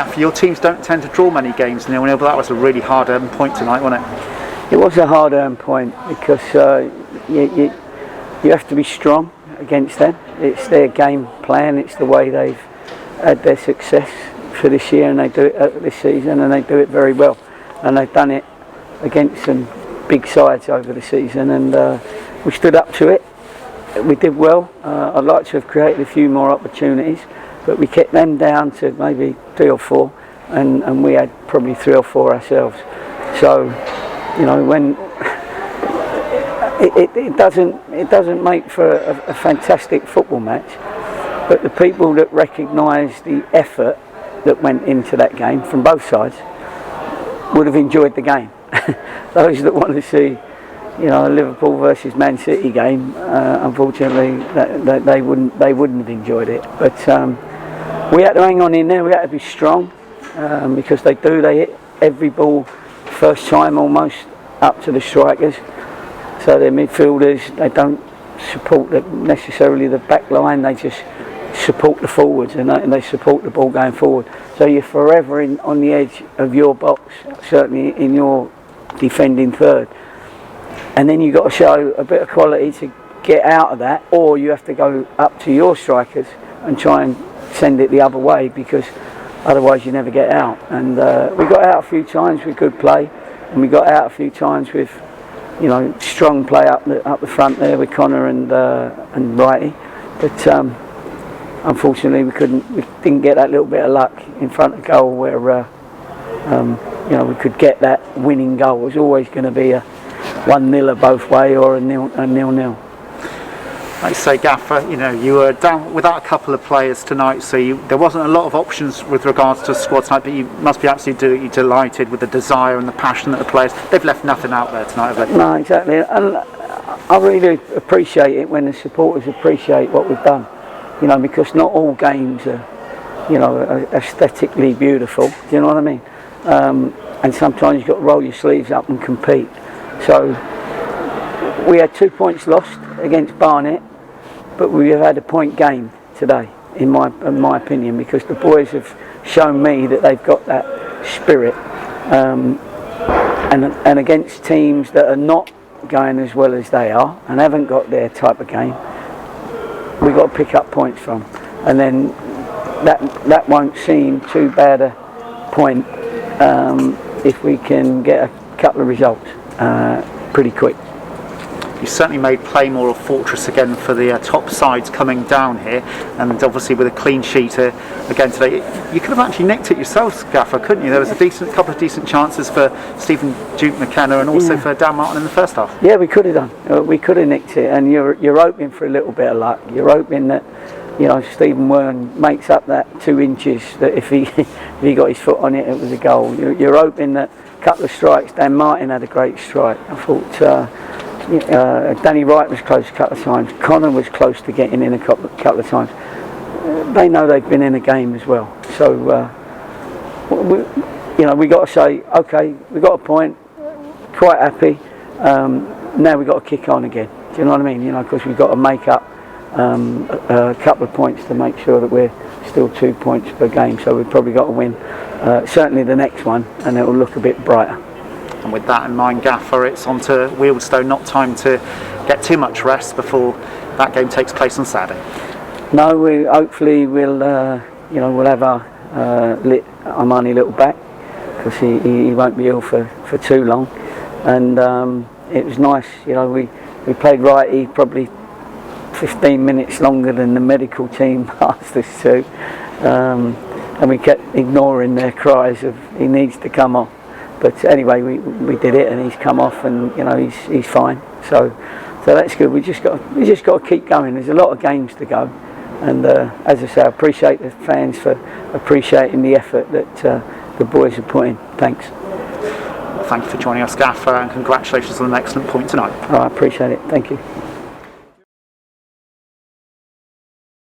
Gaffer, your teams don't tend to draw many games 0-0, but that was a really hard-earned point tonight, wasn't it? It was a hard-earned point because you have to be strong against them. It's their game plan. It's the way they've had their success for this year, and they do it this season, and they do it very well. And they've done it against some big sides over the season, and we stood up to it. We did well. I'd like to have created a few more opportunities, but we kept them down to maybe 3 or 4, and we had probably 3 or 4 ourselves. So, you know, when it doesn't make for a fantastic football match, but the people that recognise the effort that went into that game from both sides would have enjoyed the game. Those that want to see, you know, a Liverpool versus Man City game, unfortunately, they wouldn't have enjoyed it. But we had to hang on in there. We had to be strong because they hit every ball first time almost up to the strikers. So their midfielders, they don't support necessarily the back line. They just support the forwards, and they support the ball going forward. So you're forever on the edge of your box, certainly in your defending third. And then you've got to show a bit of quality to get out of that, or you have to go up to your strikers and try and send it the other way, because otherwise you never get out. And we got out a few times with good play, and we got out a few times with, you know, strong play up the front there with Connor and Wrighty. But unfortunately we didn't get that little bit of luck in front of goal where you know, we could get that winning goal. It was always going to be a 1-0 both way or a 0-0. Like you say, Gaffer, you know, you were down without a couple of players tonight, so there wasn't a lot of options with regards to squad tonight, but you must be absolutely delighted with the desire and the passion that the players, they've left nothing out there tonight, have they? No, exactly. And I really appreciate it when the supporters appreciate what we've done, you know, because not all games are, you know, are aesthetically beautiful, do you know what I mean? And sometimes you've got to roll your sleeves up and compete. So we had 2 points lost against Barnet, but we have had a point gained today, in my opinion, because the boys have shown me that they've got that spirit, and against teams that are not going as well as they are and haven't got their type of game, we've got to pick up points from, and then that won't seem too bad a point if we can get a couple of results pretty quick. You certainly made Playmore a fortress again for the top sides coming down here, and obviously with a clean sheet again today. You could have actually nicked it yourselves, Gaffer, couldn't you? There was a couple of decent chances for Stephen Duke McKenna and also for Dan Martin in the first half. Yeah, we could have done. We could have nicked it, and you're hoping for a little bit of luck. You're hoping that, you know, Stephen Wern makes up that 2 inches, that if he got his foot on it, it was a goal. You're hoping that a couple of strikes. Dan Martin had a great strike. I thought Danny Wright was close a couple of times. Connor was close to getting in a couple of times. They know they've been in a game as well. So we got to say, okay, we got a point. Quite happy. Now we got to kick on again. Do you know what I mean? You know, because we've got to make up a couple of points to make sure that we're still 2 points per game. So we've probably got to win certainly the next one, and it will look a bit brighter. And with that in mind, Gaffer, it's on to Wealdstone. Not time to get too much rest before that game takes place on Saturday. No, hopefully we'll have our Armani little back, because he won't be ill for too long. And it was nice, you know, we played righty probably 15 minutes longer than the medical team asked us to, and we kept ignoring their cries of he needs to come off. But anyway, we did it, and he's come off, and you know he's fine. So that's good. We just got to keep going. There's a lot of games to go, and as I say, I appreciate the fans for appreciating the effort that the boys have put in. Thanks. Thank you for joining us, Gaffer, and congratulations on an excellent point tonight. I appreciate it. Thank you.